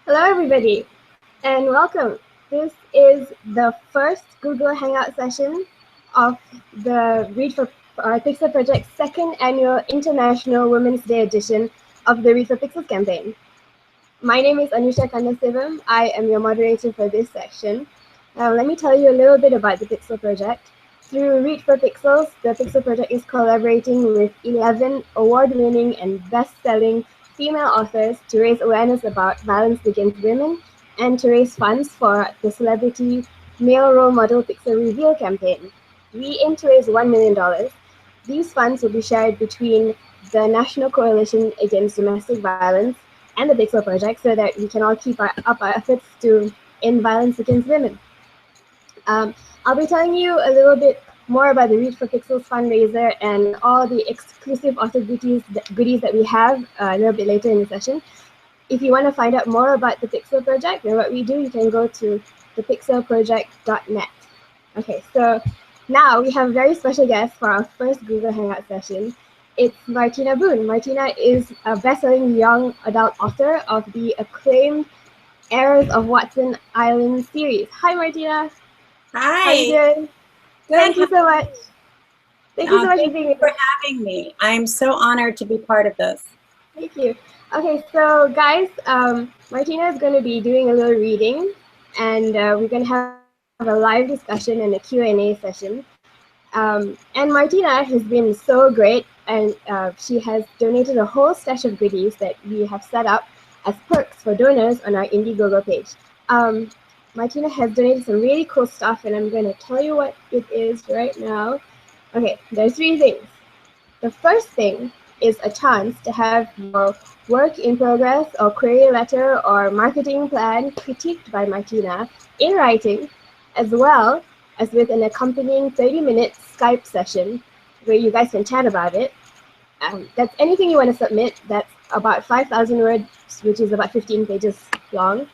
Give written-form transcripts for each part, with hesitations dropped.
Hello everybody and welcome. This is the first Google Hangout session of the Read for Pixel Project's second annual International Women's Day edition of the Read for Pixels campaign. My name is Anusha Kandasevam. I am your moderator for this section. Let me tell you a little bit about the Pixel Project. Through Read for Pixels, the Pixel Project is collaborating with 11 award-winning and best-selling female authors to raise awareness about violence against women and to raise funds for the Celebrity Male Role Model Pixel Reveal campaign. We aim to raise $1 million. These funds will be shared between the National Coalition Against Domestic Violence and the Pixel Project so that we can all keep up our efforts to end violence against women. I'll be telling you a little bit more about the Read for Pixels fundraiser and all the exclusive author goodies that we have a little bit later in the session. If you want to find out more about the Pixel Project and what we do, you can go to thepixelproject.net. Okay, so now we have a very special guest for our first Google Hangout session. It's Martina Boone. Martina is a best-selling young adult author of the acclaimed HEIRS of Watson Island series. Hi, Martina. Hi. How are you doing? Good. Thank you so much. Thank you so much for having me. I'm so honored to be part of this. Thank you. Okay, so guys, Martina is going to be doing a little reading, and we're going to have a live discussion and a Q&A session. And Martina has been so great, and she has donated a whole stash of goodies that we have set up as perks for donors on our Indiegogo page. Martina has donated some really cool stuff, and I'm going to tell you what it is right now. Okay, there's three things. The first thing is a chance to have your work in progress or query letter or marketing plan critiqued by Martina in writing, as well as with an accompanying 30-minute Skype session where you guys can chat about it. That's anything you want to submit. That's about 5,000 words, which is about 15 pages long.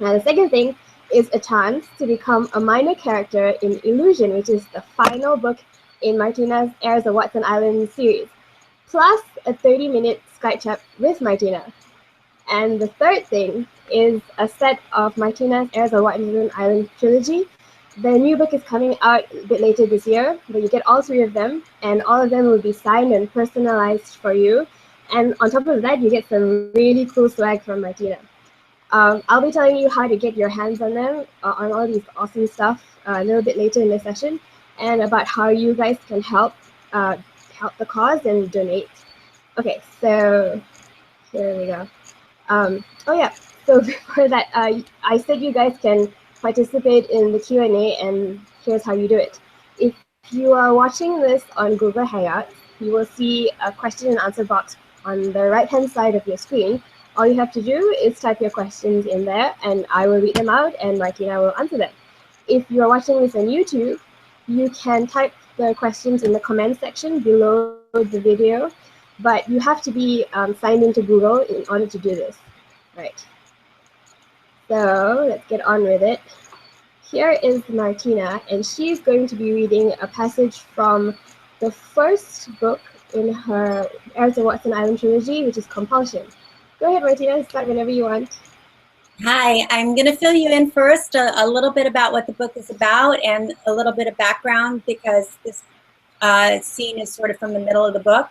Now, the second thing is a chance to become a minor character in Illusion, which is the final book in Martina's HEIRS of Watson Island series, plus a 30-minute Skype chat with Martina. And the third thing is a set of Martina's HEIRS of Watson Island trilogy. The new book is coming out a bit later this year, but you get all three of them, and all of them will be signed and personalized for you. And on top of that, you get some really cool swag from Martina. I'll be telling you how to get your hands on them, on all these awesome stuff a little bit later in the session, and about how you guys can help the cause and donate. Okay, so here we go. Oh yeah, so before that, I said you guys can participate in the Q&A, and here's how you do it. If you are watching this on Google Hangouts, you will see a question and answer box on the right-hand side of your screen. All you have to do is type your questions in there, and I will read them out, and Martina will answer them. If you are watching this on YouTube, you can type the questions in the comment section below the video, but you have to be signed into Google in order to do this. Right. So let's get on with it. Here is Martina, and she's going to be reading a passage from the first book in her HEIRS of Watson Island trilogy, which is Compulsion. Go ahead, Martina, start whenever you want. Hi, I'm going to fill you in first a little bit about what the book is about and a little bit of background, because this scene is sort of from the middle of the book.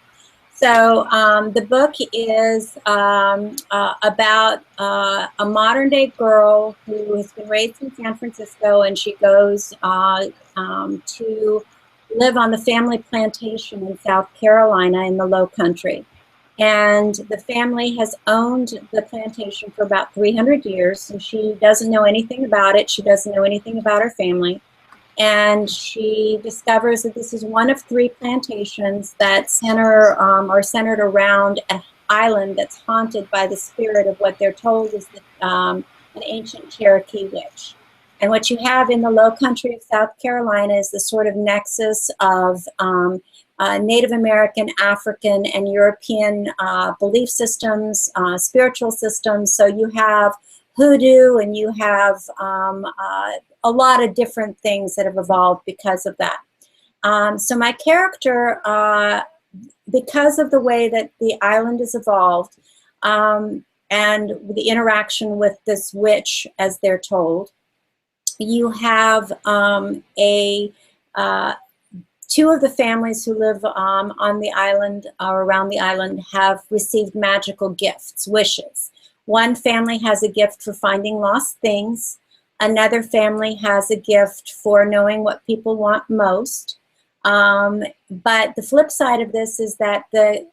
So the book is about a modern-day girl who has been raised in San Francisco, and she goes to live on the family plantation in South Carolina in the Low Country. And the family has owned the plantation for about 300 years, and she doesn't know anything about it. She doesn't know anything about her family. And she discovers that this is one of 3 plantations that are centered around an island that's haunted by the spirit of what they're told is an ancient Cherokee witch. And what you have in the Low Country of South Carolina is the sort of nexus of Native American, African, and European belief systems, spiritual systems. So you have hoodoo, and you have a lot of different things that have evolved because of that. So my character, because of the way that the island has evolved, and the interaction with this witch, as they're told. You have two of the families who live on the island or around the island have received magical gifts, wishes. One family has a gift for finding lost things. Another family has a gift for knowing what people want most. But the flip side of this is that the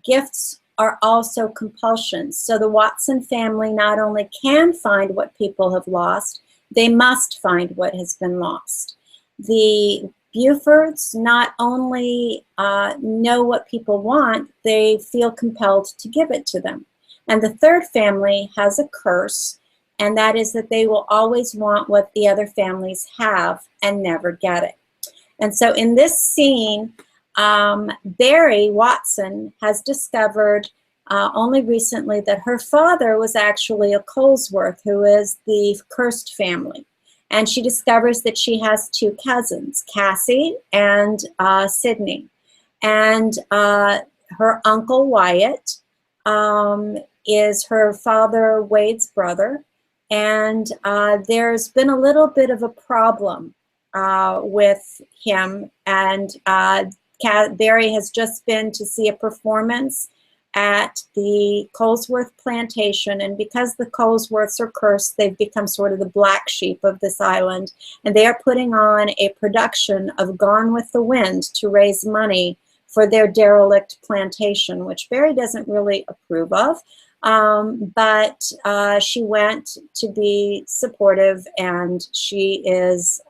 gifts are also compulsions. So the Watson family not only can find what people have lost, they must find what has been lost. The Bufords not only know what people want, they feel compelled to give it to them. And the third family has a curse, and that is that they will always want what the other families have and never get it. And so in this scene, Barry Watson has discovered only recently that her father was actually a Colesworth, who is the cursed family. And she discovers that she has two cousins, Cassie and Sydney. And her uncle Wyatt is her father Wade's brother. And there's been a little bit of a problem with him. And Barry has just been to see a performance at the Colesworth plantation, and because the Colesworths are cursed, they've become sort of the black sheep of this island, and they are putting on a production of Gone with the Wind to raise money for their derelict plantation, which Barry doesn't really approve of, but she went to be supportive, and she is,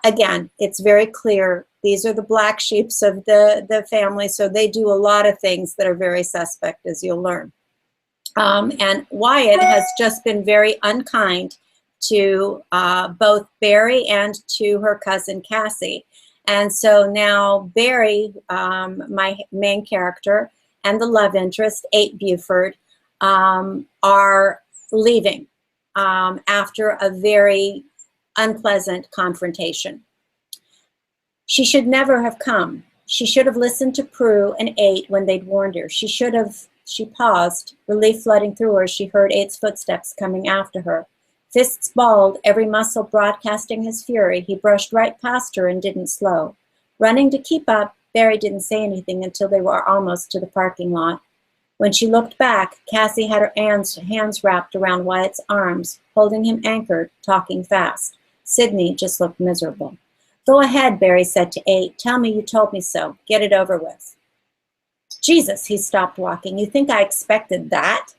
again, it's very clear these are the black sheeps of the family, so they do a lot of things that are very suspect, as you'll learn. And Wyatt has just been very unkind to both Barry and to her cousin Cassie. And so now Barry, my main character, and the love interest, 8 Buford, are leaving after a very unpleasant confrontation. She should never have come. She should have listened to Prue and 8 when they'd warned her. She should have, she paused, relief flooding through her as she heard 8's footsteps coming after her. Fists balled, every muscle broadcasting his fury, he brushed right past her and didn't slow. Running to keep up, Barry didn't say anything until they were almost to the parking lot. When she looked back, Cassie had her hands wrapped around Wyatt's arms, holding him anchored, talking fast. Sydney just looked miserable. Go ahead, Barry said to 8. Tell me you told me so. Get it over with. Jesus, he stopped walking. You think I expected that?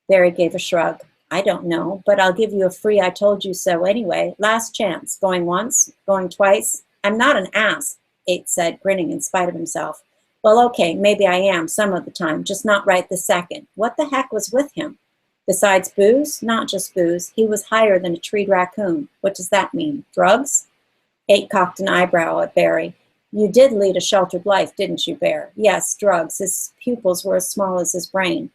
Barry gave a shrug. I don't know, but I'll give you a free I told you so anyway. Last chance. Going once? Going twice? I'm not an ass, 8 said, grinning in spite of himself. Well, okay, maybe I am some of the time, just not right this second. What the heck was with him? Besides booze? Not just booze. He was higher than a treed raccoon. What does that mean? Drugs? 8 cocked an eyebrow at Barry. You did lead a sheltered life, didn't you, Bear? Yes, drugs. His pupils were as small as his brain.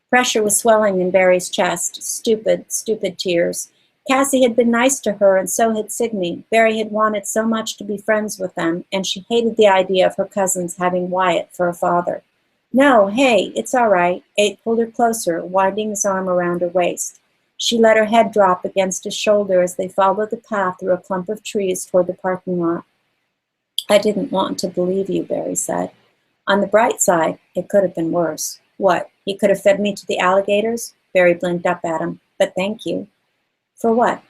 Pressure was swelling in Barry's chest. Stupid, stupid tears. Cassie had been nice to her, and so had Sydney. Barry had wanted so much to be friends with them, and she hated the idea of her cousins having Wyatt for a father. No, hey, it's all right. 8 pulled her closer, winding his arm around her waist. She let her head drop against his shoulder as they followed the path through a clump of trees toward the parking lot. I didn't want to believe you, Barry said. On the bright side, it could have been worse. What, he could have fed me to the alligators? Barry blinked up at him. But thank you. For what?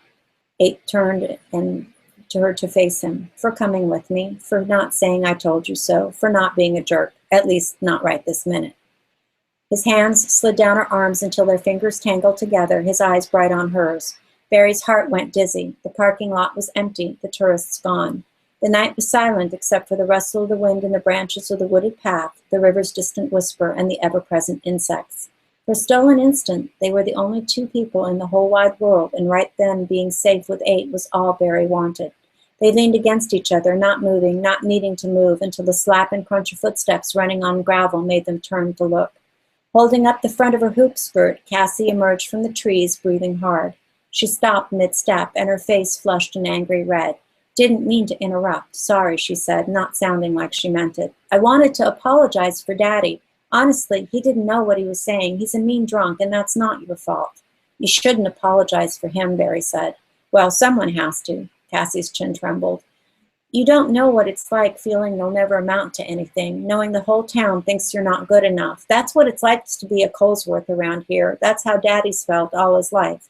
8 turned and to her to face him. For coming with me, for not saying I told you so, for not being a jerk, at least not right this minute. His hands slid down her arms until their fingers tangled together, his eyes bright on hers. Barry's heart went dizzy. The parking lot was empty, the tourists gone. The night was silent except for the rustle of the wind in the branches of the wooded path, the river's distant whisper, and the ever-present insects. For a stolen instant, they were the only 2 people in the whole wide world, and right then being safe with 8 was all Barry wanted. They leaned against each other, not moving, not needing to move, until the slap and crunch of footsteps running on gravel made them turn to look. Holding up the front of her hoop skirt, Cassie emerged from the trees, breathing hard. She stopped mid-step, and her face flushed an angry red. Didn't mean to interrupt. Sorry, she said, not sounding like she meant it. I wanted to apologize for Daddy. Honestly, he didn't know what he was saying. He's a mean drunk, and that's not your fault. You shouldn't apologize for him, Barry said. Well, someone has to. Cassie's chin trembled. You don't know what it's like feeling you'll never amount to anything, knowing the whole town thinks you're not good enough. That's what it's like to be a Colesworth around here. That's how Daddy's felt all his life.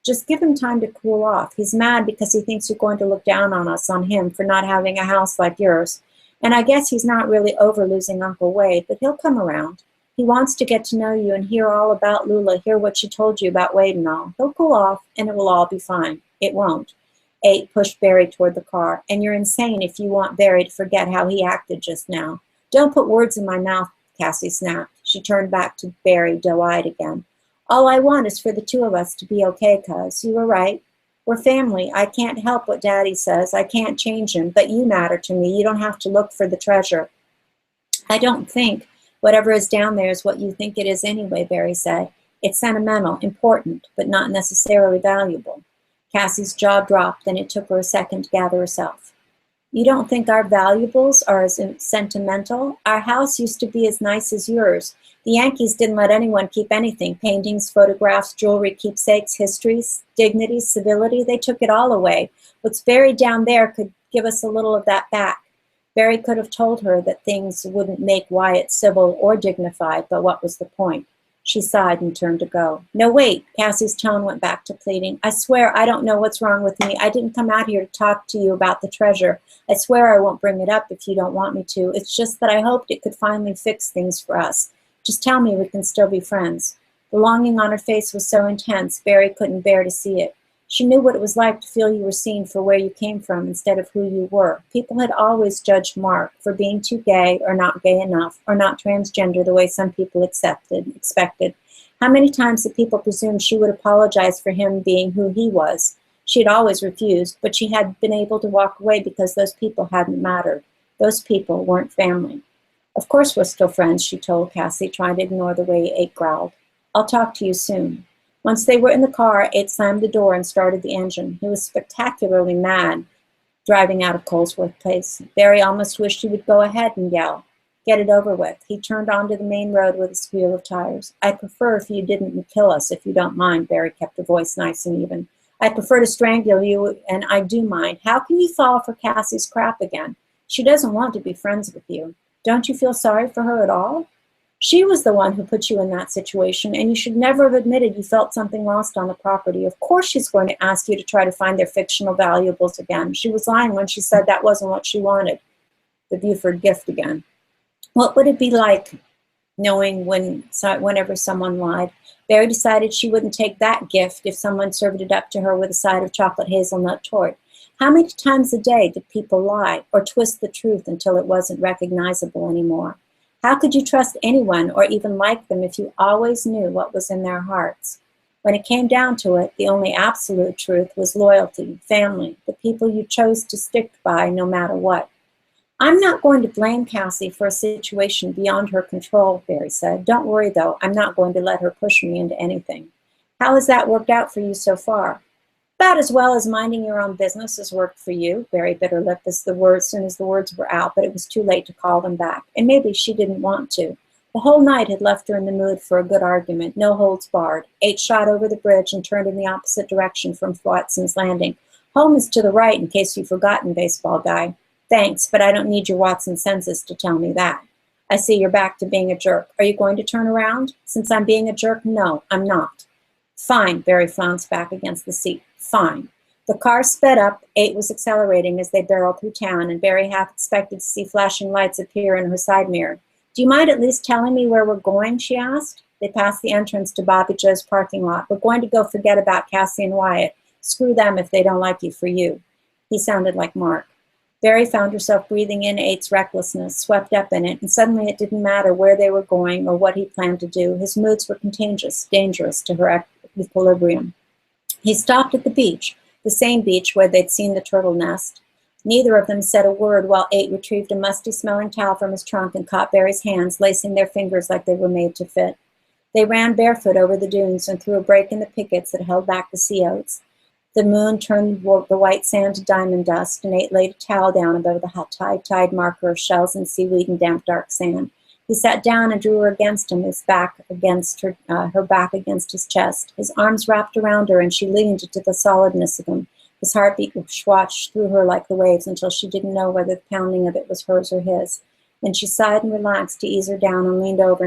Just give him time to cool off. He's mad because he thinks you're going to look down on us, on him, for not having a house like yours. And I guess he's not really over losing Uncle Wade, but he'll come around. He wants to get to know you and hear all about Lula, hear what she told you about Wade and all. He'll cool off, and it will all be fine. It won't. 8 pushed Barry toward the car. And you're insane if you want Barry to forget how he acted just now. Don't put words in my mouth, Cassie snapped. She turned back to Barry, doe-eyed again. All I want is for the two of us to be okay, cuz. You were right. We're family. I can't help what Daddy says. I can't change him, but you matter to me. You don't have to look for the treasure. I don't think whatever is down there is what you think it is anyway, Barry said. It's sentimental, important, but not necessarily valuable. Cassie's jaw dropped, and it took her a second to gather herself. You don't think our valuables are as sentimental? Our house used to be as nice as yours. The Yankees didn't let anyone keep anything. Paintings, photographs, jewelry, keepsakes, histories, dignity, civility. They took it all away. What's buried down there could give us a little of that back. Barry could have told her that things wouldn't make Wyatt civil or dignified, but what was the point? She sighed and turned to go. No, wait, Cassie's tone went back to pleading. I swear I don't know what's wrong with me. I didn't come out here to talk to you about the treasure. I swear I won't bring it up if you don't want me to. It's just that I hoped it could finally fix things for us. Just tell me we can still be friends. The longing on her face was so intense, Barry couldn't bear to see it. She knew what it was like to feel you were seen for where you came from instead of who you were. People had always judged Mark for being too gay or not gay enough or not transgender the way some people expected. How many times had people presumed she would apologize for him being who he was? She had always refused, but she had been able to walk away because those people hadn't mattered. Those people weren't family. Of course we're still friends, she told Cassie, trying to ignore the way 8 growled. I'll talk to you soon. Once they were in the car, 8 slammed the door and started the engine. He was spectacularly mad driving out of Colesworth Place. Barry almost wished he would go ahead and yell. Get it over with. He turned onto the main road with a squeal of tires. I'd prefer if you didn't kill us, if you don't mind. Barry kept her voice nice and even. I'd prefer to strangle you, and I do mind. How can you fall for Cassie's crap again? She doesn't want to be friends with you. Don't you feel sorry for her at all? She was the one who put you in that situation, and you should never have admitted you felt something lost on the property. Of course she's going to ask you to try to find their fictional valuables again. She was lying when she said that wasn't what she wanted. The Buford gift again. What would it be like knowing whenever someone lied? Barry decided she wouldn't take that gift if someone served it up to her with a side of chocolate hazelnut tort. How many times a day did people lie or twist the truth until it wasn't recognizable anymore? How could you trust anyone or even like them if you always knew what was in their hearts? When it came down to it, the only absolute truth was loyalty, family, the people you chose to stick by no matter what. I'm not going to blame Cassie for a situation beyond her control, Barry said. Don't worry, though. I'm not going to let her push me into anything. How has that worked out for you so far? About as well as minding your own business has worked for you. Barry bit her lip as soon as the words were out, but it was too late to call them back. And maybe she didn't want to. The whole night had left her in the mood for a good argument, no holds barred. 8 shot over the bridge and turned in the opposite direction from Watson's Landing. Home is to the right, in case you've forgotten, baseball guy. Thanks, but I don't need your Watson census to tell me that. I see you're back to being a jerk. Are you going to turn around? Since I'm being a jerk, no, I'm not. Fine, Barry flounced back against the seat. Fine. The car sped up. 8 was accelerating as they barreled through town, and Barry half expected to see flashing lights appear in her side mirror. Do you mind at least telling me where we're going, she asked. They passed the entrance to Bobby Joe's parking lot. We're going to go forget about Cassie and Wyatt. Screw them if they don't like you for you. He sounded like Mark. Barry found herself breathing in 8's recklessness, swept up in it, and suddenly it didn't matter where they were going or what he planned to do. His moods were contagious, dangerous to her equilibrium. He stopped at the beach, the same beach where they'd seen the turtle nest. Neither of them said a word while 8 retrieved a musty-smelling towel from his trunk and caught Barry's hands, lacing their fingers like they were made to fit. They ran barefoot over the dunes and through a break in the pickets that held back the sea oats. The moon turned the white sand to diamond dust, and 8 laid a towel down above the tide marker of shells and seaweed and damp dark sand. He sat down and drew her against him, his back against her back against his chest. His arms wrapped around her, and she leaned into the solidness of him. His heartbeat swashed through her like the waves until she didn't know whether the pounding of it was hers or his. Then she sighed and relaxed to ease her down and leaned over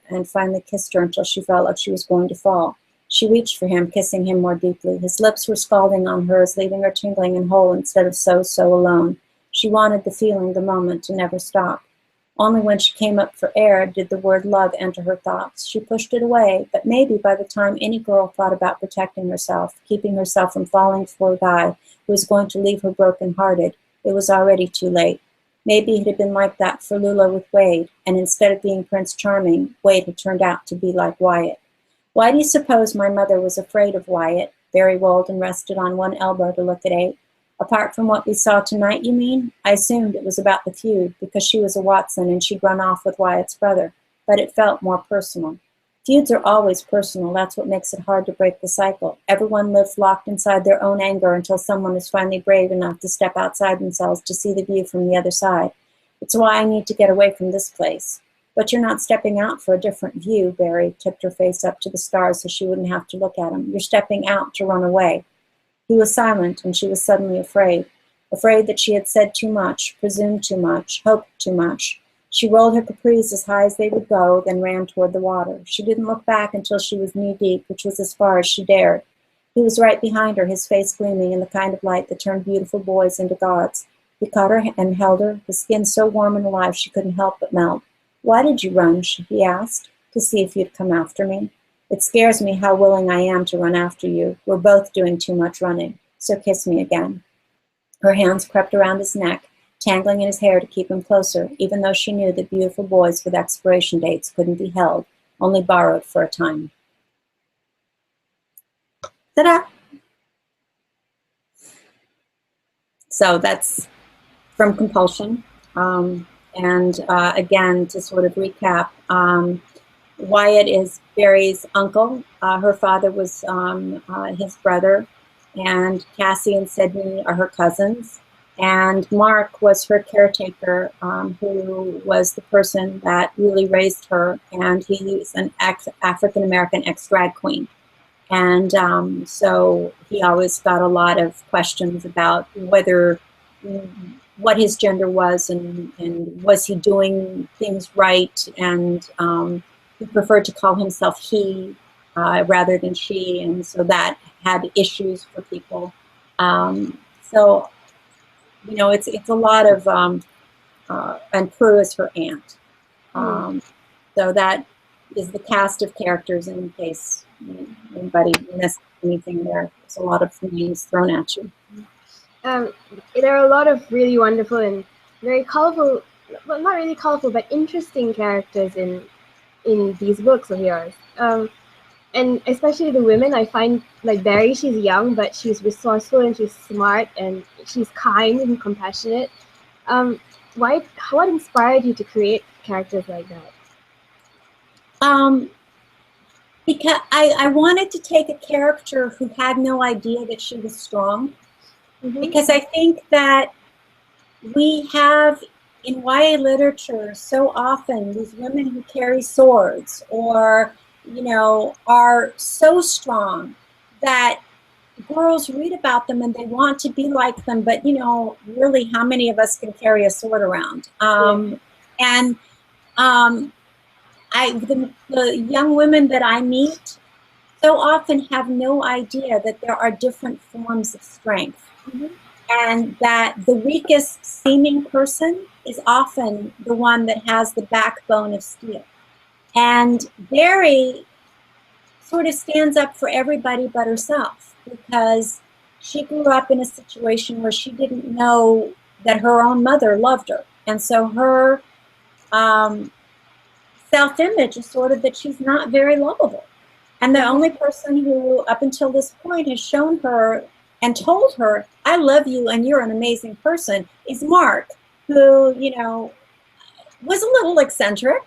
and finally kissed her until she felt like she was going to fall. She reached for him, kissing him more deeply. His lips were scalding on hers, leaving her tingling and whole instead of so alone. She wanted the feeling, the moment, to never stop. Only when she came up for air did the word love enter her thoughts. She pushed it away, but maybe by the time any girl thought about protecting herself, keeping herself from falling for a guy who was going to leave her broken-hearted, it was already too late. Maybe it had been like that for Lula with Wade, and instead of being Prince Charming, Wade had turned out to be like Wyatt. Why do you suppose my mother was afraid of Wyatt? Barry rolled and rested on one elbow to look at 8. Apart from what we saw tonight, you mean? I assumed it was about the feud, because she was a Watson and she'd run off with Wyatt's brother, but it felt more personal. Feuds are always personal. That's what makes it hard to break the cycle. Everyone lives locked inside their own anger until someone is finally brave enough to step outside themselves to see the view from the other side. It's why I need to get away from this place. But you're not stepping out for a different view, Barry tipped her face up to the stars so she wouldn't have to look at him. You're stepping out to run away. He was silent, and she was suddenly afraid. Afraid that she had said too much, presumed too much, hoped too much. She rolled her capris as high as they would go, then ran toward the water. She didn't look back until she was knee-deep, which was as far as she dared. He was right behind her, his face gleaming in the kind of light that turned beautiful boys into gods. He caught her and held her, his skin so warm and alive she couldn't help but melt. Why did you run? He asked. To see if you'd come after me. It scares me how willing I am to run after you. We're both doing too much running. So kiss me again. Her hands crept around his neck, tangling in his hair to keep him closer, even though she knew that beautiful boys with expiration dates couldn't be held, only borrowed for a time. Ta-da! So that's from Compulsion. Again, to sort of recap, Wyatt is Barry's uncle. Her father was his brother, and Cassie and Sydney are her cousins. And Mark was her caretaker, who was the person that really raised her, and he's an African-American ex-drag queen. And so he always got a lot of questions about whether, what his gender was, and was he doing things right, and he preferred to call himself he rather than she, and so that had issues for people. So, you know, it's a lot of, and Prue is her aunt. So that is the cast of characters in case anybody missed anything there. There's a lot of names thrown at you. There are a lot of really wonderful and very colorful, well, not really colorful, but interesting characters in these books of yours. And especially the women, I find, like Barry, she's young, but she's resourceful and she's smart and she's kind and compassionate. What inspired you to create characters like that? Because I wanted to take a character who had no idea that she was strong. Because I think that we have in YA literature so often these women who carry swords or, you know, are so strong that girls read about them and they want to be like them, but, you know, really how many of us can carry a sword around? The young women that I meet so often have no idea that there are different forms of strength. And that the weakest seeming person is often the one that has the backbone of steel. And Barry sort of stands up for everybody but herself, because she grew up in a situation where she didn't know that her own mother loved her. And so her self-image is sort of that she's not very lovable. And the only person who, up until this point, has shown her and told her, I love you and you're an amazing person, is Mark, who, you know, was a little eccentric,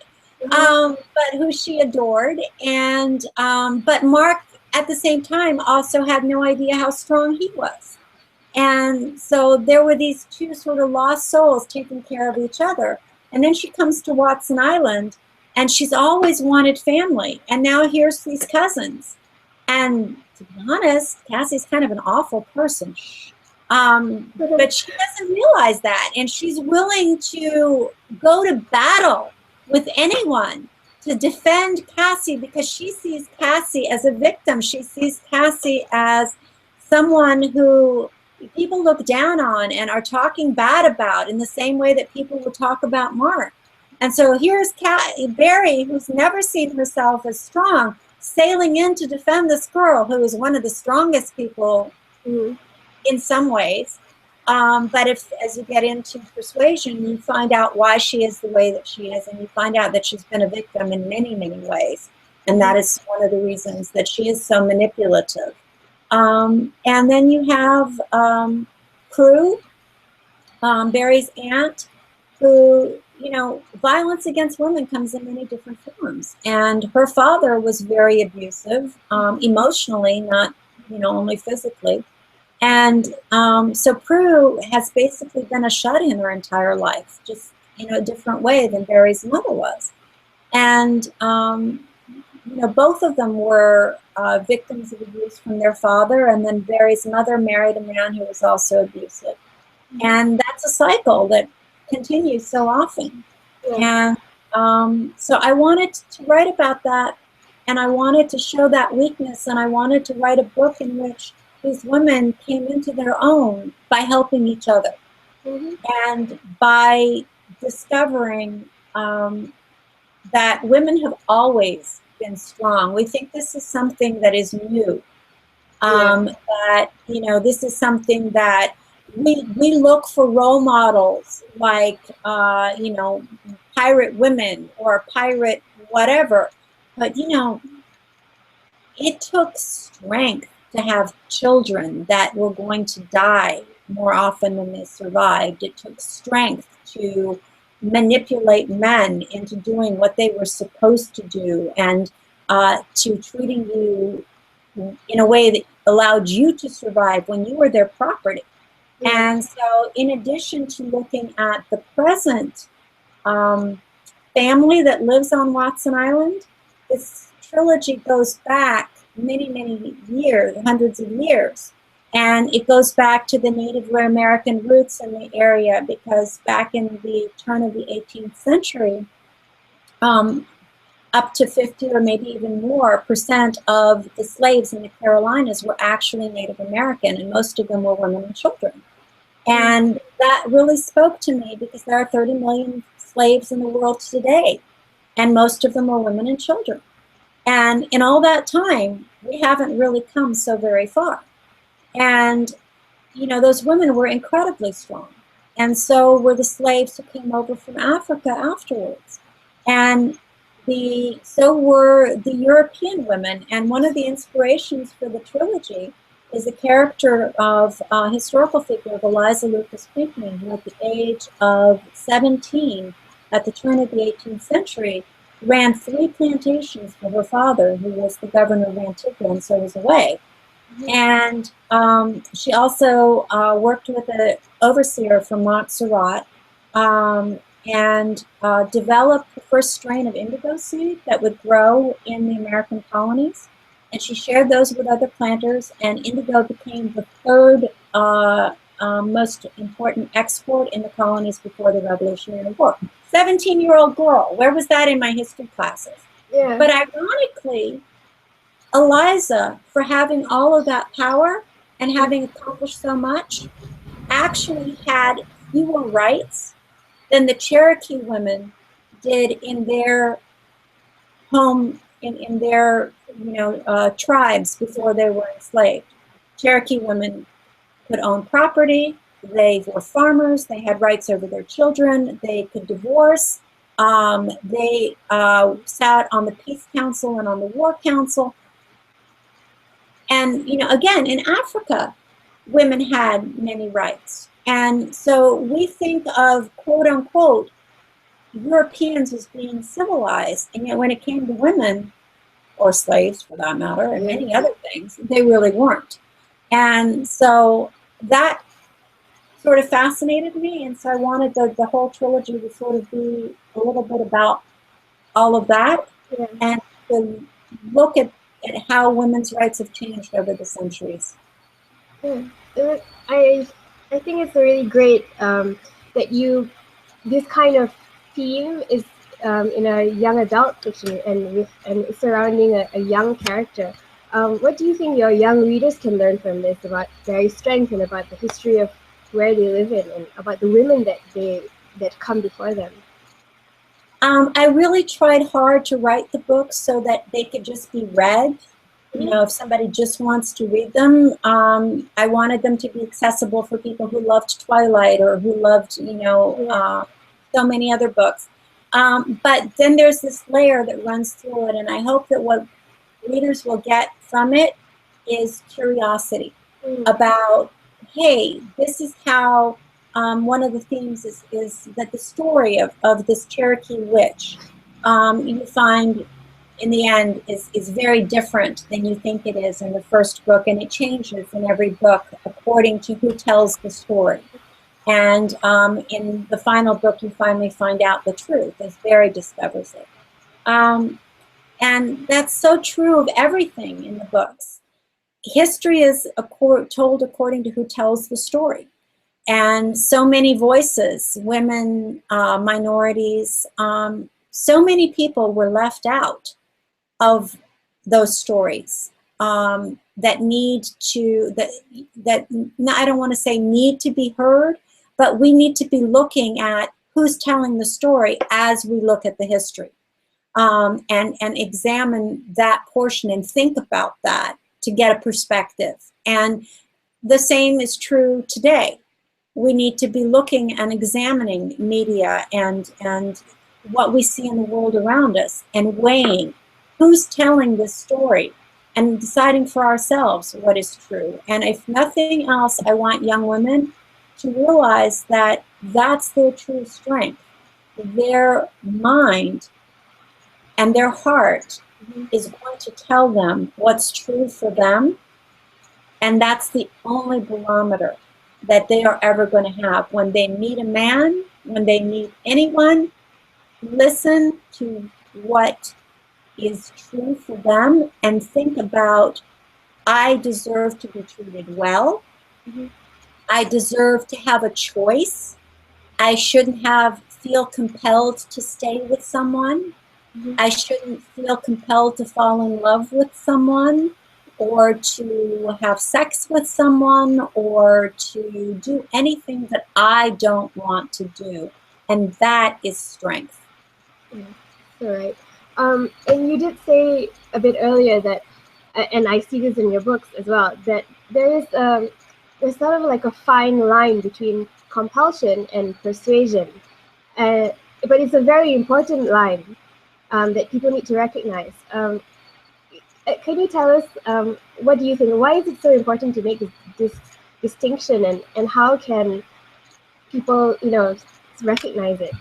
but who she adored. And but Mark, at the same time, also had no idea how strong he was. And so there were these two sort of lost souls taking care of each other. And then she comes to Watson Island, and she's always wanted family. And now here's these cousins. And to be honest, Cassie's kind of an awful person. But she doesn't realize that. And she's willing to go to battle with anyone to defend Cassie, because she sees Cassie as a victim. She sees Cassie as someone who people look down on and are talking bad about in the same way that people will talk about Mark. And so here's Barry, who's never seen herself as strong, sailing in to defend this girl who is one of the strongest people in some ways. But as you get into persuasion, you find out why she is the way that she is, and you find out that she's been a victim in many, many ways. And that is one of the reasons that she is so manipulative. And then you have Prue, Barry's aunt, who, you know, violence against women comes in many different forms. And her father was very abusive, emotionally, not, you know, only physically. And so Prue has basically been a shut-in her entire life, just in a different way than Barry's mother was. And, you know, both of them were victims of abuse from their father, and then Barry's mother married a man who was also abusive. And that's a cycle that continues so often. And so I wanted to write about that, and I wanted to show that weakness, and I wanted to write a book in which these women came into their own by helping each other and by discovering that women have always been strong. We think this is something that is new, that, you know, this is something that we look for role models like, you know, pirate women or pirate whatever. But, you know, it took strength to have children that were going to die more often than they survived. It took strength to manipulate men into doing what they were supposed to do, and to treating you in a way that allowed you to survive when you were their property. And so in addition to looking at the present family that lives on Watson Island, this trilogy goes back many, many years, hundreds of years. And it goes back to the Native American roots in the area, because back in the turn of the 18th century, up to 50 or maybe even more % of the slaves in the Carolinas were actually Native American, and most of them were women and children. And that really spoke to me, because there are 30 million slaves in the world today, and most of them are women and children. And in all that time, we haven't really come so very far. And, you know, those women were incredibly strong. And so were the slaves who came over from Africa afterwards. And so were the European women. And one of the inspirations for the trilogy is the character of a historical figure of Eliza Lucas Pinckney, who at the age of 17, at the turn of the 18th century, ran 3 plantations for her father, who was the governor of Antigua and so was away. And she also worked with an overseer from Montserrat and developed the first strain of indigo seed that would grow in the American colonies. And she shared those with other planters, and indigo became the 3rd most important export in the colonies before the Revolutionary War. 17-year-old girl, where was that in my history classes? But ironically, Eliza, for having all of that power and having accomplished so much, actually had fewer rights than the Cherokee women did in their home, in their, you know, tribes before they were enslaved. Cherokee women could own property, they were farmers, they had rights over their children, they could divorce, they sat on the Peace Council and on the War Council. And, you know, again, in Africa, women had many rights. And so we think of, quote unquote, Europeans as being civilized. And yet when it came to women, or slaves for that matter, and many other things, they really weren't. And so that sort of fascinated me, and so I wanted the whole trilogy to sort of be a little bit about all of that, Yeah. and to look at how women's rights have changed over the centuries. Yeah. I I think it's really great that you this kind of theme is in a young adult fiction and surrounding a young character. What do you think your young readers can learn from this about their strength and about the history of where they live in and about the women that come before them? I really tried hard to write the books so that they could just be read. You know, if somebody just wants to read them, I wanted them to be accessible for people who loved Twilight or who loved, so many other books. But then there's this layer that runs through it, and I hope that what readers will get from it is curiosity about, hey, this is how one of the themes is that the story of this Cherokee witch, you find in the end is very different than you think it is in the first book, and it changes in every book according to who tells the story. And in the final book, you finally find out the truth as Barry discovers it. And that's so true of everything in the books. History is told according to who tells the story. And so many voices, women, minorities, so many people were left out of those stories that need to, that I don't want to say need to be heard, but we need to be looking at who's telling the story as we look at the history. And examine that portion and think about that to get a perspective. And the same is true today. We need to be looking and examining media and what we see in the world around us and weighing who's telling this story and deciding for ourselves what is true. And if nothing else, I want young women to realize that that's their true strength. Their mind and their heart is going to tell them what's true for them, and that's the only barometer that they are ever going to have. When they meet a man, when they meet anyone, listen to what is true for them and think about, I deserve to be treated well. I deserve to have a choice. I shouldn't feel compelled to stay with someone. I shouldn't feel compelled to fall in love with someone or to have sex with someone or to do anything that I don't want to do. And that is strength. Yeah, all right. And you did say a bit earlier that, and I see this in your books as well, that there's sort of like a fine line between compulsion and persuasion. But it's a very important line that people need to recognize. Can you tell us, what do you think? Why is it so important to make this distinction, and how can people, recognize it?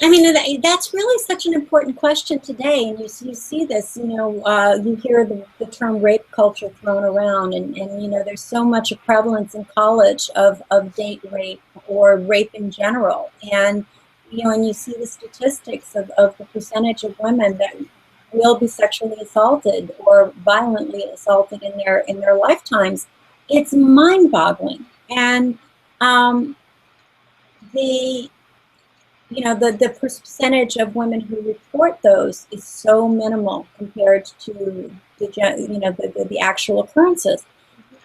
I mean, that's really such an important question today, and you see this, you hear the term rape culture thrown around, and there's so much prevalence in college of date rape or rape in general, and and you see the statistics of the percentage of women that will be sexually assaulted or violently assaulted in their lifetimes. It's mind-boggling, and the percentage of women who report those is so minimal compared to the actual occurrences.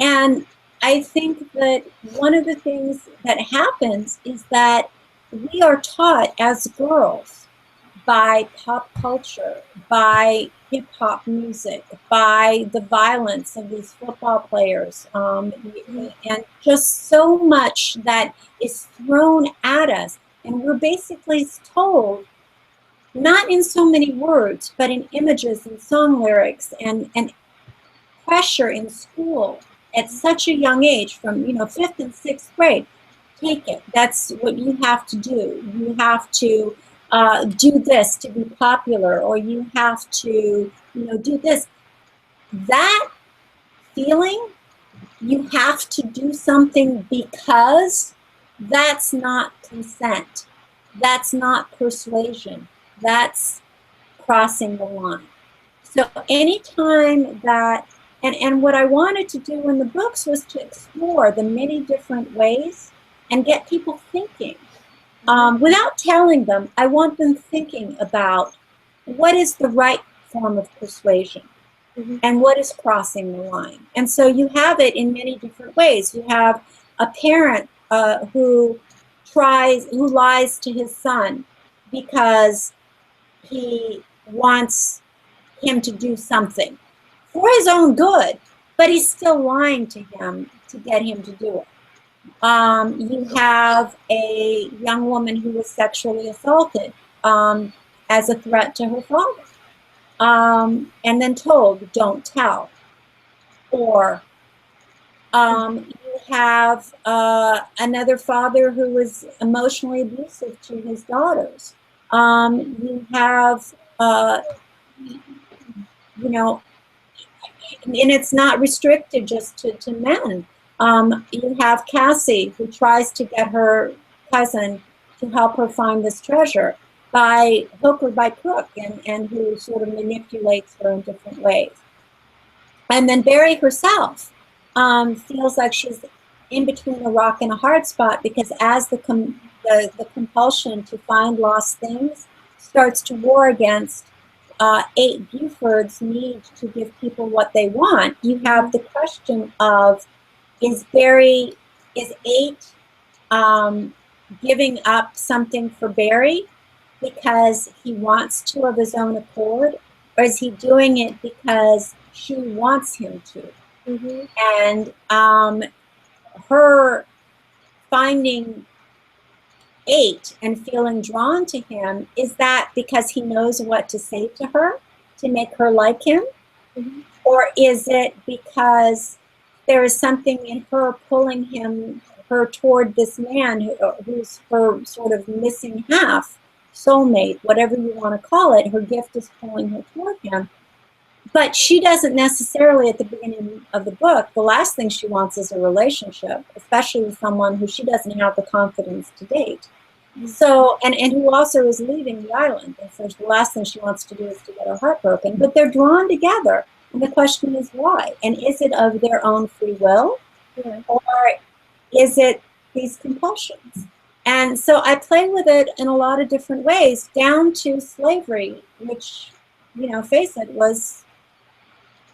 And I think that one of the things that happens is that we are taught as girls by pop culture, by hip hop music, by the violence of these football players, and just so much that is thrown at us. And we're basically told, not in so many words, but in images and song lyrics and pressure in school at such a young age, from 5th and 6th grade. Take it. That's what you have to do. You have to do this to be popular, or you have to do this. That feeling you have to do something because that's not consent. That's not persuasion. That's crossing the line. So anytime that, and what I wanted to do in the books was to explore the many different ways and get people thinking. Without telling them, I want them thinking about what is the right form of persuasion and what is crossing the line. And so you have it in many different ways. You have a parent who lies to his son because he wants him to do something for his own good, but he's still lying to him to get him to do it. You have a young woman who was sexually assaulted as a threat to her father, and then told, don't tell. Or you have another father who was emotionally abusive to his daughters. You have, you know, and it's not restricted just to men. You have Cassie, who tries to get her cousin to help her find this treasure by hook or by crook, and who sort of manipulates her in different ways. And then Barry herself feels like she's in between a rock and a hard spot, because as the compulsion to find lost things starts to war against 8 Buford's need to give people what they want, you have the question of, is 8 giving up something for Barry because he wants to of his own accord, or is he doing it because she wants him to? And her finding 8 and feeling drawn to him, is that because he knows what to say to her to make her like him? Or is it because there is something in her pulling her toward this man who's her sort of missing half, soulmate, whatever you want to call it? Her gift is pulling her toward him. But she doesn't necessarily, at the beginning of the book, the last thing she wants is a relationship, especially with someone who she doesn't have the confidence to date. So, and who also is leaving the island. And so the last thing she wants to do is to get her heart broken. But they're drawn together. And the question is why? And is it of their own free will? Or is it these compulsions? And so I play with it in a lot of different ways, down to slavery, which, you know, face it, was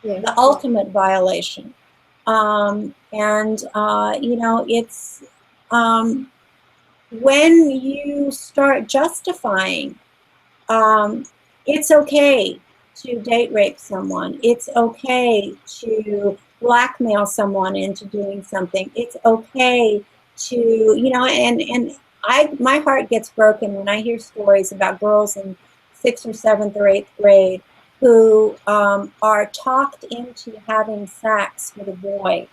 the ultimate violation. You know, it's when you start justifying, it's okay to date rape someone. It's okay to blackmail someone into doing something. It's okay to, you know, and my heart gets broken when I hear stories about girls in 6th or 7th or 8th grade who are talked into having sex with a boy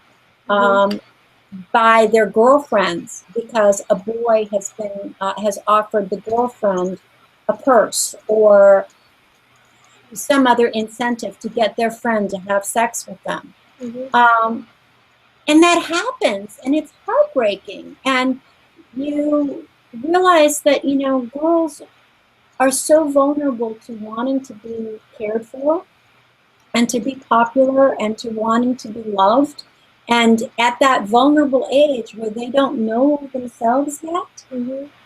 by their girlfriends, because a boy has offered the girlfriend a purse or some other incentive to get their friend to have sex with them. And that happens, and it's heartbreaking. And you realize that, you know, girls are so vulnerable to wanting to be cared for and to be popular and to wanting to be loved. And at that vulnerable age where they don't know themselves yet,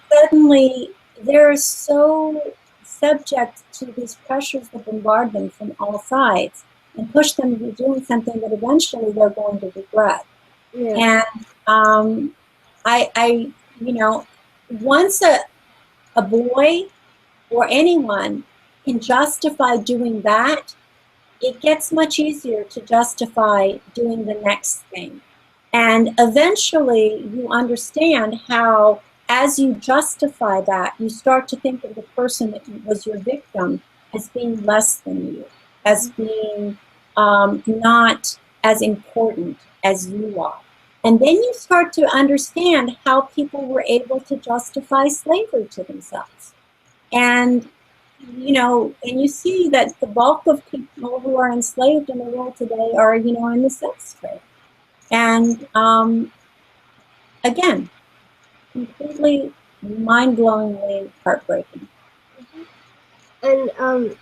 suddenly they're so subject to these pressures that bombard them from all sides and push them to be doing something that eventually they're going to regret. And I you know, once a boy or anyone can justify doing that, it gets much easier to justify doing the next thing. And eventually you understand how, as you justify that, you start to think of the person that was your victim as being less than you, as being not as important as you are. And then you start to understand how people were able to justify slavery to themselves. And, you know, and you see that the bulk of people who are enslaved in the world today are, you know, in the sex trade. And again, completely mind-blowingly heartbreaking. And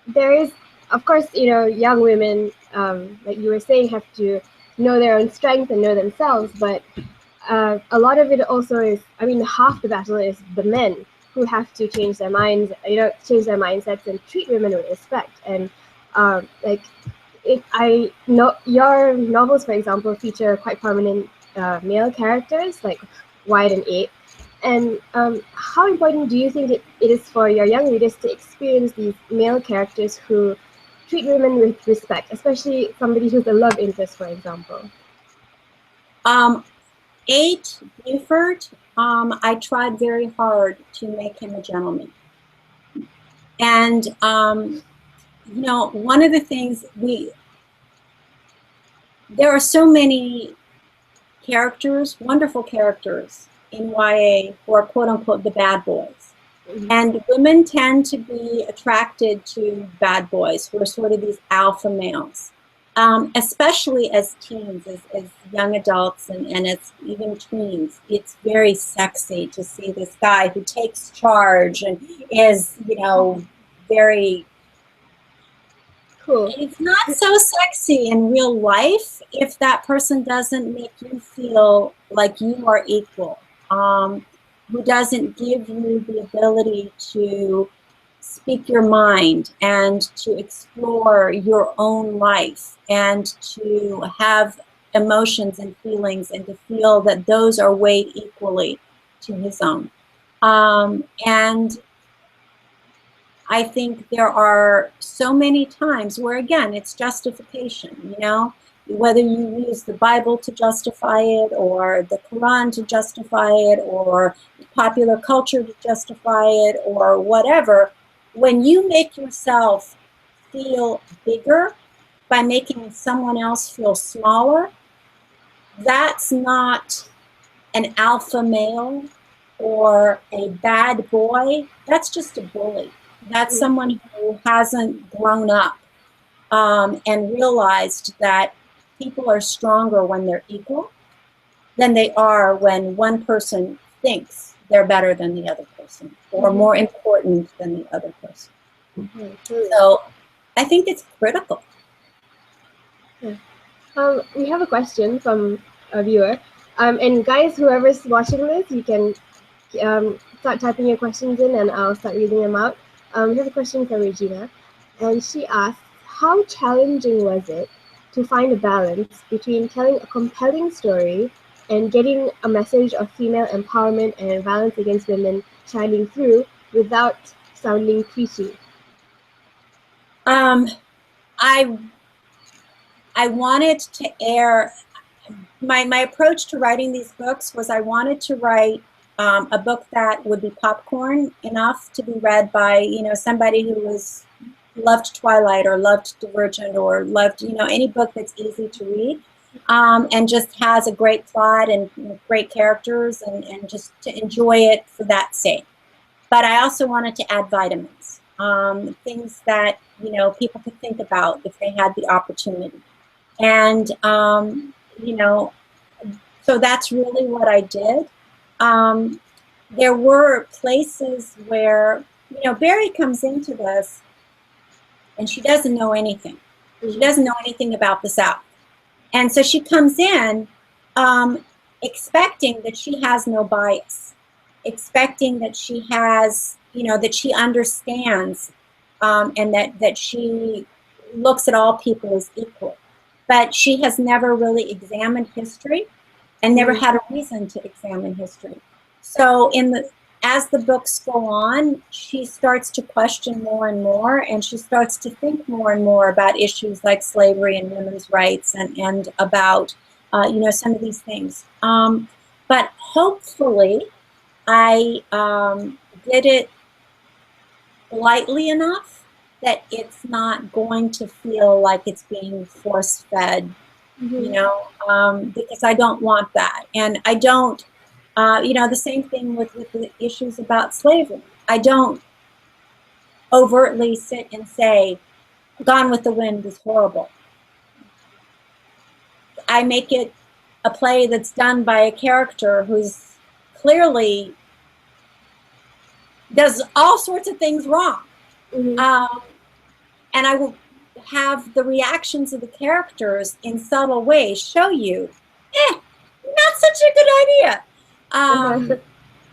there is, of course, young women, like you were saying, have to know their own strength and know themselves. But a lot of it also is, I mean, half the battle is the men who have to change their minds, change their mindsets and treat women with respect. And like, I know your novels, for example, feature quite prominent male characters like Wyatt and Abe. And how important do you think it is for your young readers to experience these male characters who treat women with respect, especially somebody who's a love interest, for example? Eight, Buford, I tried very hard to make him a gentleman. And, one of the things there are so many characters, wonderful characters in YA who are quote unquote the bad boys. And women tend to be attracted to bad boys who are sort of these alpha males. Especially as teens, as young adults, and as even tweens, it's very sexy to see this guy who takes charge and is, very Cool. It's not so sexy in real life if that person doesn't make you feel like you are equal, who doesn't give you the ability to speak your mind and to explore your own life and to have emotions and feelings and to feel that those are weighed equally to his own. And I think there are so many times where, again, it's justification, whether you use the Bible to justify it or the Quran to justify it or popular culture to justify it or whatever. When you make yourself feel bigger by making someone else feel smaller, that's not an alpha male or a bad boy. That's just a bully. That's someone who hasn't grown up and realized that people are stronger when they're equal than they are when one person thinks they're better than the other person or more important than the other person. So I think it's critical. Yeah. We have a question from a viewer. And guys, whoever's watching this, you can start typing your questions in and I'll start reading them out. We have a question from Regina, and she asks, how challenging was it to find a balance between telling a compelling story and getting a message of female empowerment and violence against women shining through without sounding preachy? I wanted to air, my approach to writing these books was I wanted to write a book that would be popcorn enough to be read by, somebody who loved Twilight or loved Divergent or loved, any book that's easy to read and just has a great plot and great characters and just to enjoy it for that sake. But I also wanted to add vitamins, things that, people could think about if they had the opportunity. And, so that's really what I did. There were places where, Barry comes into this and she doesn't know anything. She doesn't know anything about the South. And so she comes in expecting that she has no bias, expecting that she has, that she understands and that she looks at all people as equal. But she has never really examined history and never had a reason to examine history. So as the books go on, she starts to question more and more, and she starts to think more and more about issues like slavery and women's rights and about, some of these things. But hopefully, I did it lightly enough that it's not going to feel like it's being force-fed, because I don't want that. And I don't, the same thing with the issues about slavery. I don't overtly sit and say, Gone with the Wind is horrible. I make it a play that's done by a character who's clearly does all sorts of things wrong. And I will have the reactions of the characters in subtle ways show you, not such a good idea.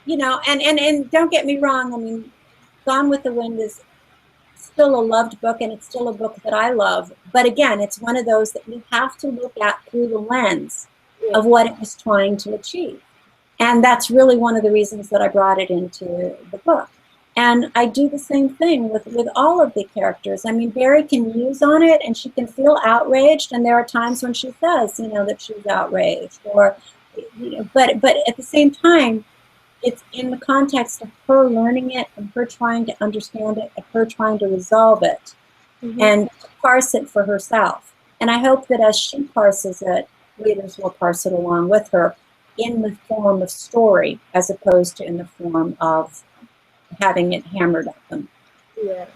You know, and don't get me wrong, I mean, Gone with the Wind is still a loved book, and it's still a book that I love. But again, it's one of those that you have to look at through the lens of what it was trying to achieve. And that's really one of the reasons that I brought it into the book. And I do the same thing with all of the characters. I mean, Barry can muse on it, and she can feel outraged, and there are times when she says, you know, that she's outraged, or, you know, but at the same time, it's in the context of her learning it and her trying to understand it and her trying to resolve it and to parse it for herself. And I hope that as she parses it, readers will parse it along with her in the form of story as opposed to in the form of having it hammered at them. Yeah.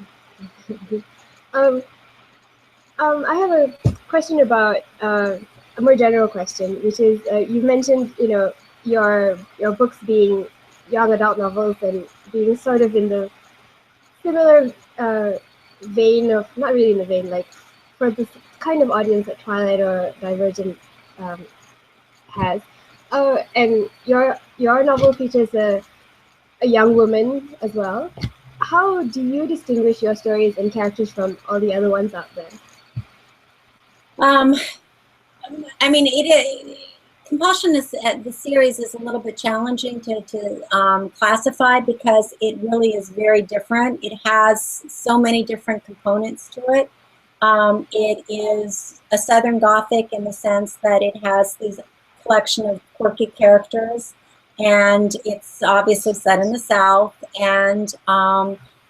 I have a question about a more general question, which is you mentioned, you know, your books being young adult novels and being sort of in the similar vein of, not really in the vein, like for this kind of audience that Twilight or Divergent has. And your novel features a young woman as well. How do you distinguish your stories and characters from all the other ones out there? I mean, Compulsion is the series is a little bit challenging to classify because it really is very different. It has so many different components to it. It is a Southern Gothic in the sense that it has these collection of quirky characters, and it's obviously set in the South, and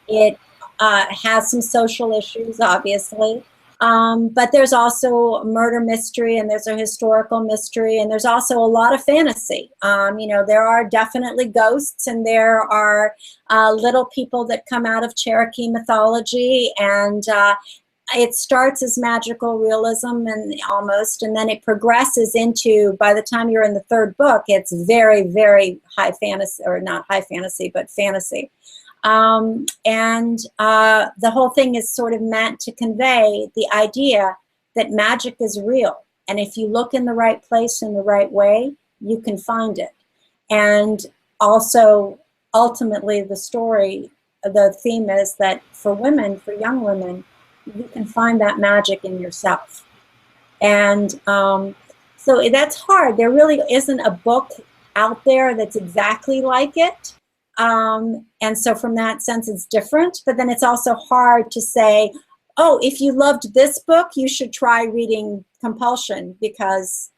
it has some social issues, obviously. But there's also a murder mystery, and there's a historical mystery, and there's also a lot of fantasy. You know, there are definitely ghosts, and there are little people that come out of Cherokee mythology, and it starts as magical realism and almost, and then it progresses into, by the time you're in the third book, it's very, very high fantasy, or not high fantasy, but fantasy. The whole thing is sort of meant to convey the idea that magic is real. And if you look in the right place in the right way, you can find it. And also, ultimately, the story, the theme is that for women, for young women, you can find that magic in yourself. And so that's hard. There really isn't a book out there that's exactly like it. And so from that sense, it's different. But then it's also hard to say, oh, if you loved this book, you should try reading Compulsion, because,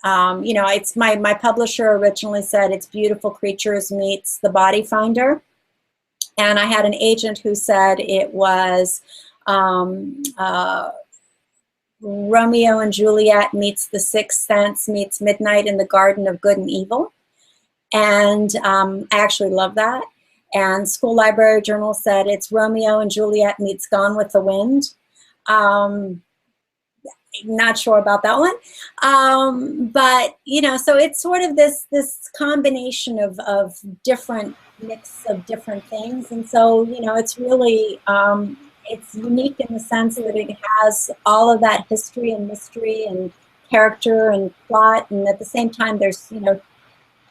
you know, it's my publisher originally said it's Beautiful Creatures meets The Body Finder. And I had an agent who said it was Romeo and Juliet meets The Sixth Sense meets Midnight in the Garden of Good and Evil. And I actually love that. And School Library Journal said it's Romeo and Juliet meets Gone with the Wind. Not sure about that one. But, you know, so it's sort of this combination of different mix of different things. And so, you know, it's really, it's unique in the sense that it has all of that history and mystery and character and plot. And at the same time, there's, you know,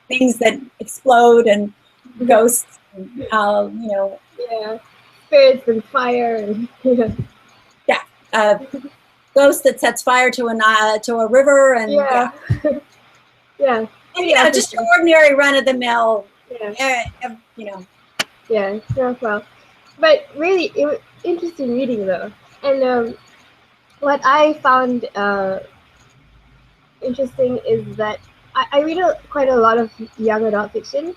things that explode and ghosts, and, you know. Yeah, spirits and fire. And, yeah, ghost that sets fire to a river, and yeah. Yeah. And, you know, just ordinary run-of-the-mill, yeah. You know. Yeah, well. But really, it was interesting reading, though. And what I found interesting is that I read quite a lot of young adult fiction,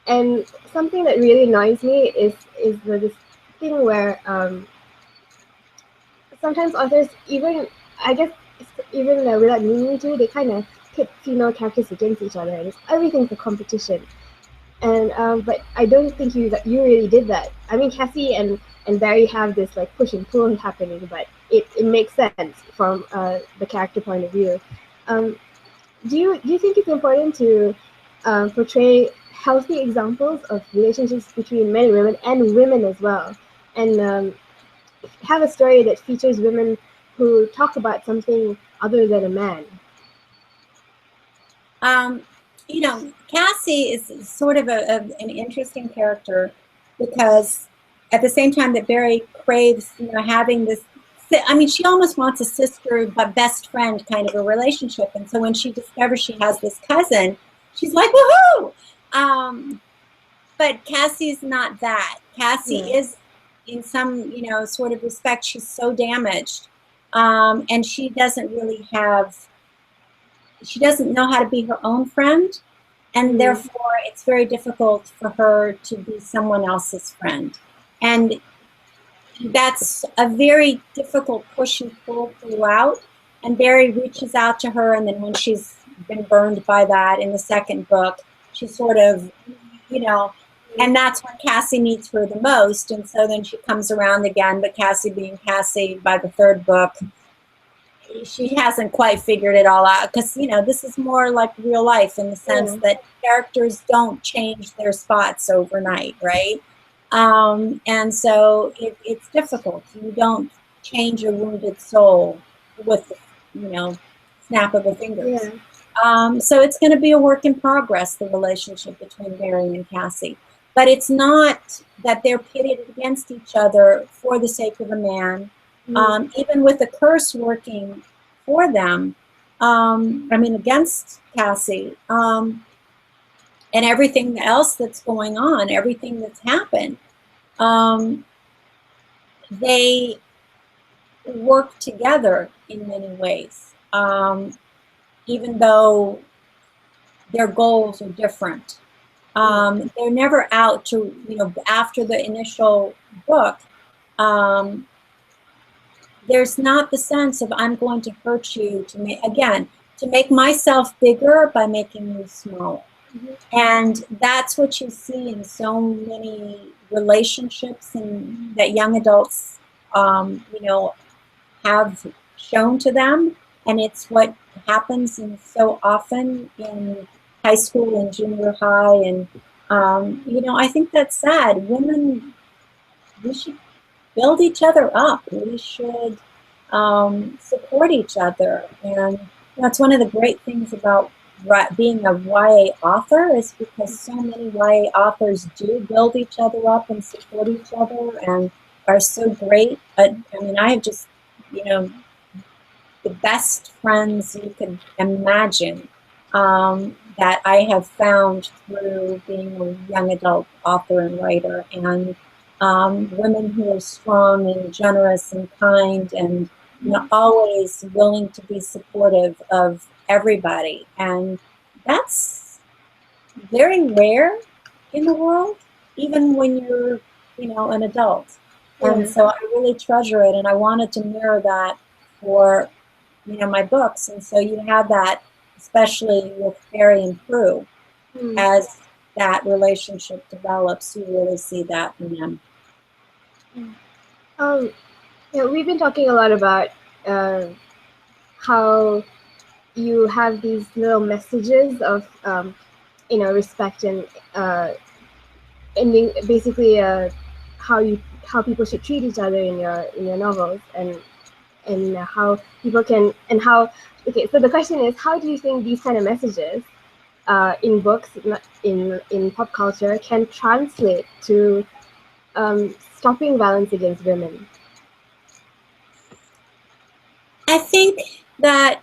and something that really annoys me is this thing where sometimes authors, even, I guess, even without meaning to, they kind of pit female characters against each other, and everything's a competition. And but I don't think you really did that. I mean, Cassie and Barry have this like push and pull happening, but it makes sense from the character point of view. do you think it's important to portray healthy examples of relationships between men and women as well, and have a story that features women who talk about something other than a man? You know, Cassie is sort of an interesting character because at the same time that Barry craves, you know, having this, I mean, she almost wants a sister but best friend kind of a relationship. And so when she discovers she has this cousin, she's like, woohoo! But Cassie's not that. Cassie Yeah. is, in some, you know, sort of respect, she's so damaged. And she doesn't really have, she doesn't know how to be her own friend. And Mm. therefore, it's very difficult for her to be someone else's friend. And that's a very difficult push and pull throughout. And Barry reaches out to her, and then when she's been burned by that in the second book, she sort of, you know, and that's when Cassie needs her the most. And so then she comes around again, but Cassie being Cassie by the third book, she hasn't quite figured it all out, because, you know, this is more like real life in the sense Yeah. that characters don't change their spots overnight, right? And so it's difficult. You don't change a wounded soul with, you know, snap of the fingers. Yeah. So it's going to be a work in progress, the relationship between Barry and Cassie. But it's not that they're pitted against each other for the sake of a man. Mm. Even with the curse working for them, I mean, against Cassie, and everything else that's going on, everything that's happened, um, they work together in many ways, even though their goals are different. They're never out to, you know, after the initial book, um, there's not the sense of I'm going to hurt you to make, again, to make myself bigger by making you smaller. Mhm. And that's what you see in so many relationships and that young adults, you know, have shown to them. And it's what happens in so often in high school and junior high. And, you know, I think that's sad. Women, we should build each other up. We should support each other. And that's one of the great things about being a YA author, is because so many YA authors do build each other up and support each other and are so great. I mean, I have just, you know, the best friends you could imagine, that I have found through being a young adult author and writer, and women who are strong and generous and kind and, you know, always willing to be supportive of everybody. And that's very rare in the world, even when you're, you know, an adult. And Yeah. so I really treasure it, and I wanted to mirror that for, you know, my books. And so you have that, especially with Barry and Prue, Mm. as that relationship develops, you really see that in them. Um, yeah, we've been talking a lot about how you have these little messages of, respect and ending, basically how people should treat each other in your novels, and how people can, and how, okay, so the question is, how do you think these kind of messages in books, in pop culture, can translate to stopping violence against women? I think that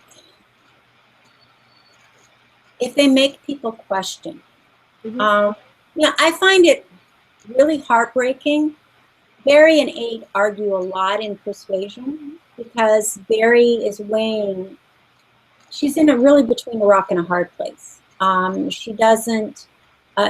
if they make people question, Mm-hmm. yeah, I find it really heartbreaking. Barry and Eight argue a lot in Persuasion because Barry is weighing, she's in a really between a rock and a hard place. She doesn't,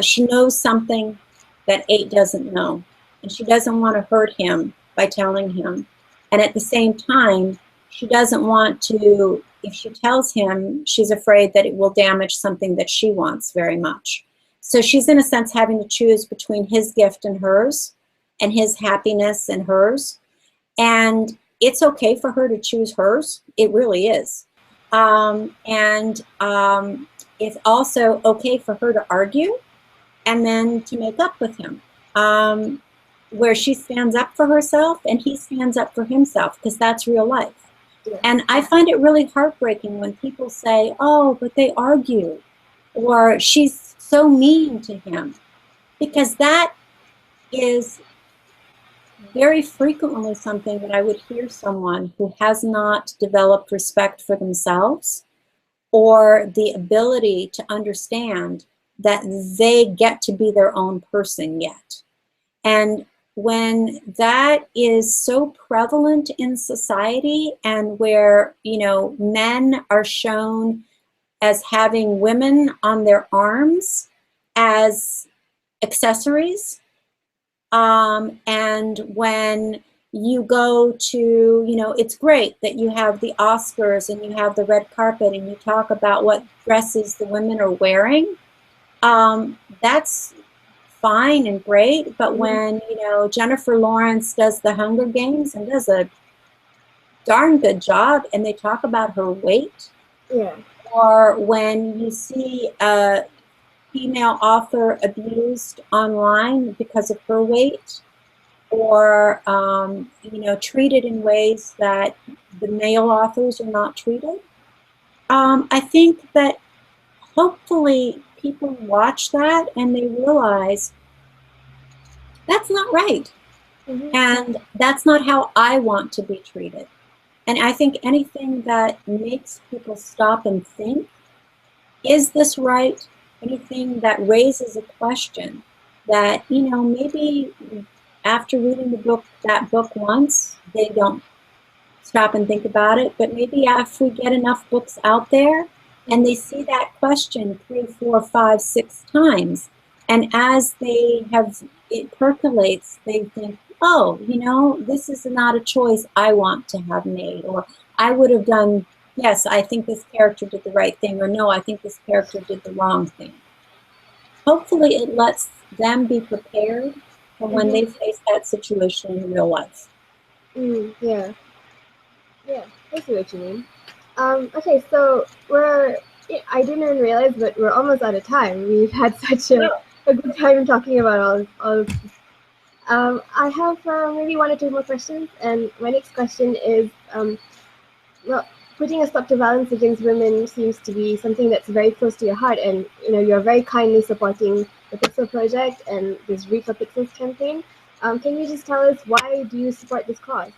she knows something that Eight doesn't know, and she doesn't want to hurt him by telling him. And at the same time, she doesn't want to, if she tells him, she's afraid that it will damage something that she wants very much. So she's in a sense having to choose between his gift and hers, and his happiness and hers. And it's okay for her to choose hers. It really is. It's also okay for her to argue and then to make up with him, where she stands up for herself and he stands up for himself, because that's real life. Yeah. And I find it really heartbreaking when people say, oh, but they argue, or she's so mean to him, because that is very frequently something that I would hear someone who has not developed respect for themselves or the ability to understand that they get to be their own person yet. And when that is so prevalent in society, and where, you know, men are shown as having women on their arms as accessories, and when you go to, you know, it's great that you have the Oscars and you have the red carpet and you talk about what dresses the women are wearing. That's fine and great, but when, you know, Jennifer Lawrence does the Hunger Games and does a darn good job, and they talk about her weight, Yeah. or when you see a female author abused online because of her weight, or you know, treated in ways that the male authors are not treated, I think that hopefully people watch that and they realize that's not right. Mm-hmm. And that's not how I want to be treated. And I think anything that makes people stop and think, is this right? Anything that raises a question that, you know, maybe after reading the book, that book once, they don't stop and think about it. But maybe if we get enough books out there and they see that question 3, 4, 5, 6 times, and as they have, it percolates, they think, oh, you know, this is not a choice I want to have made, or I would have done, yes, I think this character did the right thing, or no, I think this character did the wrong thing. Hopefully it lets them be prepared for when they face that situation in real life. Yeah. Yeah. I see what you mean. Okay, so I didn't even realize, but we're almost out of time. We've had such a good time talking about all of this. I have maybe 1 or 2 more questions, and my next question is, well, putting a stop to violence against women seems to be something that's very close to your heart, and you know you're very kindly supporting the Pixel Project and this Read for Pixels campaign. Can you just tell us, why do you support this cause?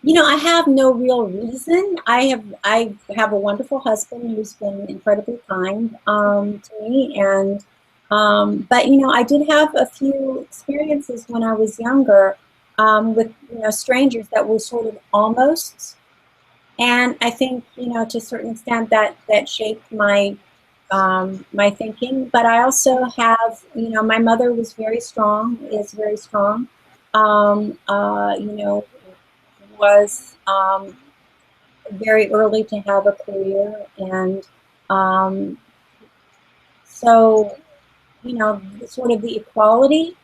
You know, I have no real reason. I have a wonderful husband who's been incredibly kind to me, and but you know, I did have a few experiences when I was younger with, you know, strangers that were sort of almosts, and I think, you know, to a certain extent that shaped my my thinking. But I also have, you know, my mother was very strong, is very strong. You know, was very early to have a career, and um, so, you know, sort of the equality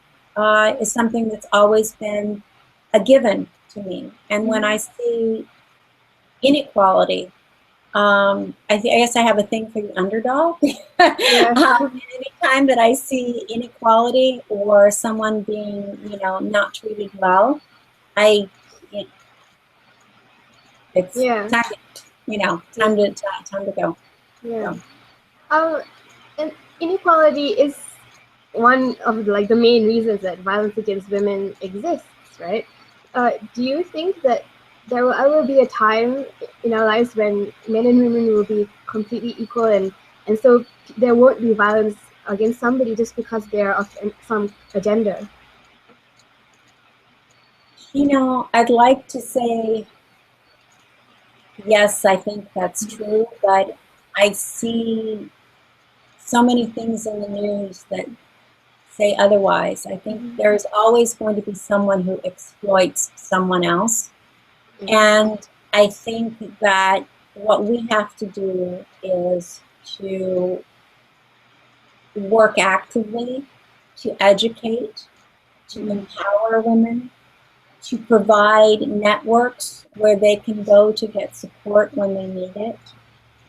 is something that's always been a given to me. And when I see inequality, I guess I have a thing for the underdog. Yeah. Anytime that I see inequality or someone being, you know, not treated well, I, it's Yeah. time, you know, time to go. Yeah. So. And inequality is one of like the main reasons that violence against women exists, right? Do you think that there will ever be a time in our lives when men and women will be completely equal, and so there won't be violence against somebody just because they're of some agenda? You know, I'd like to say, yes, I think that's true, but I see so many things in the news that say otherwise. I think there's always going to be someone who exploits someone else. And I think that what we have to do is to work actively, to educate, to empower women, to provide networks where they can go to get support when they need it,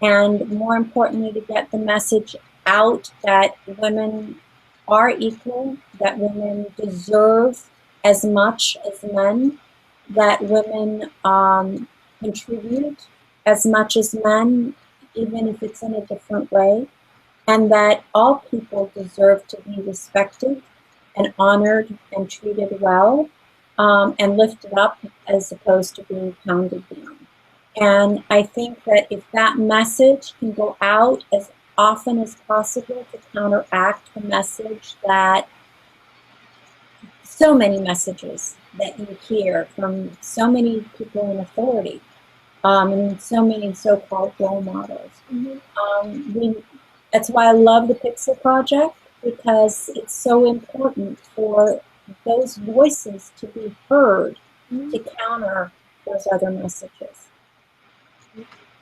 and more importantly, to get the message out that women are equal, that women deserve as much as men, that women contribute as much as men, even if it's in a different way, and that all people deserve to be respected and honored and treated well, and lifted up as opposed to being pounded down. And I think that if that message can go out as often as possible to counteract the message that so many messages that you hear from so many people in authority, and so many so-called role models. That's why I love the Pixel Project, because it's so important for those voices to be heard to counter those other messages.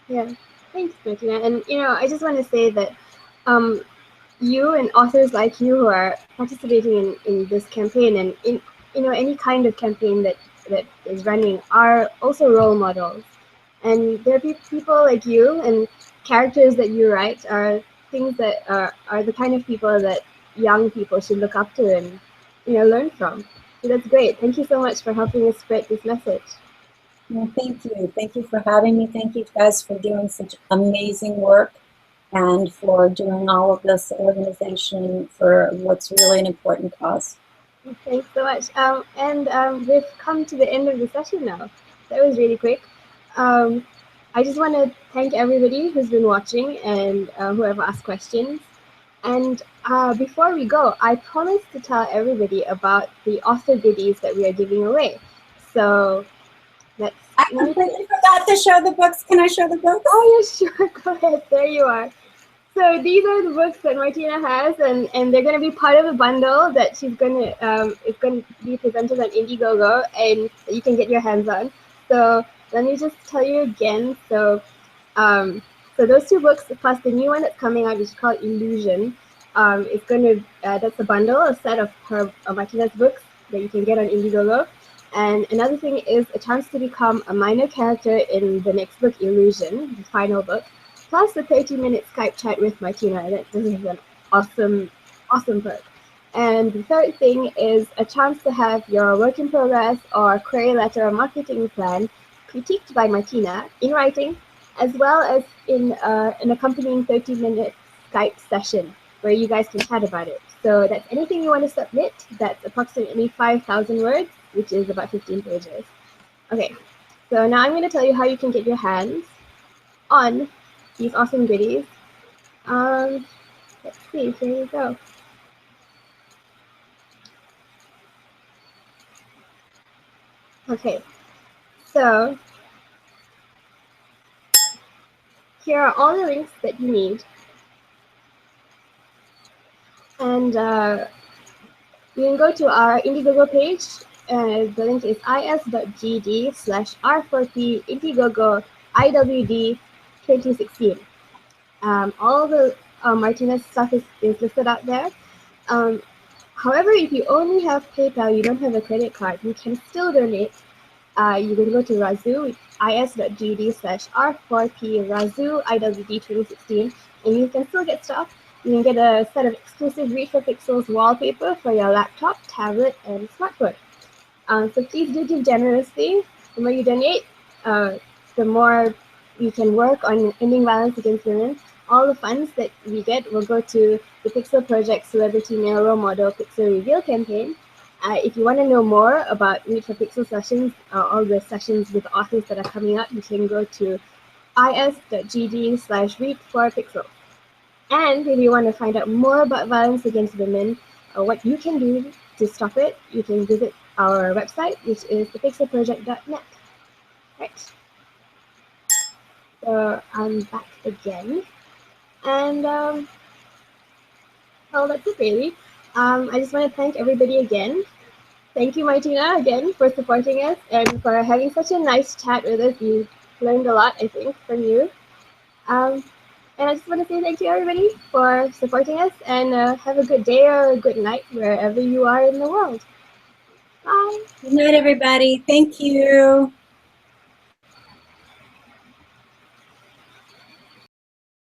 Yeah, thanks, Martina. And I just want to say that you and authors like you who are participating in this campaign and in any kind of campaign that is running are also role models. And there are people like you, and characters that you write are things that are the kind of people that young people should look up to and learn from. So that's great. Thank you so much for helping us spread this message. Well, thank you. Thank you for having me. Thank you guys for doing such amazing work and for doing all of this organization for what's really an important cause. Thanks so much. We've come to the end of the session now. That was really quick. I just want to thank everybody who's been watching and whoever asked questions. And before we go, I promised to tell everybody about the author goodies that we are giving away. So I completely forgot to show the books. Can I show the books? Oh, yeah, sure. Go ahead. There you are. So these are the books that Martina has, and they're going to be part of a bundle that she's going to it's going to be presented on Indiegogo, and you can get your hands on. So let me just tell you again. So those two books plus the new one that's coming out, which is called Illusion. It's going to that's a bundle, a set of Martina's books that you can get on Indiegogo. And another thing is a chance to become a minor character in the next book, Illusion, the final book, plus a 30-minute Skype chat with Martina. This is an awesome, awesome perk. And the third thing is a chance to have your work in progress or query letter or marketing plan critiqued by Martina in writing, as well as in an accompanying 30-minute Skype session where you guys can chat about it. So that's anything you want to submit. That's approximately 5,000 words, which is about 15 pages. Okay, so now I'm going to tell you how you can get your hands on these awesome goodies. Let's see, here we go. Okay, so here are all the links that you need. And you can go to our Indiegogo page. The link is is.gd/r4p Indiegogo IWD 2016. All the Martina's stuff is listed out there. However, if you only have PayPal, you don't have a credit card, you can still donate. You can go to Razoo, is.gd/r4p Razoo IWD 2016, and you can still get stuff. You can get a set of exclusive Read for Pixels wallpaper for your laptop, tablet, and smartphone. So please do give generously. The more you donate, the more we can work on ending violence against women. All the funds that we get will go to the Pixel Project Celebrity Male Role Model Pixel Reveal campaign. If you want to know more about Read for Pixel sessions, all the sessions with authors that are coming up, you can go to is.gd/read4pixel. And if you want to find out more about violence against women, or what you can do to stop it, you can visit our website, which is thepixelproject.net. Right. So I'm back again. And well, that's it really. I just want to thank everybody again. Thank you, Martina, again for supporting us and for having such a nice chat with us. You learned a lot, I think, from you. And I just want to say thank you, everybody, for supporting us, and have a good day or a good night wherever you are in the world. Bye. Good night, everybody. Thank you.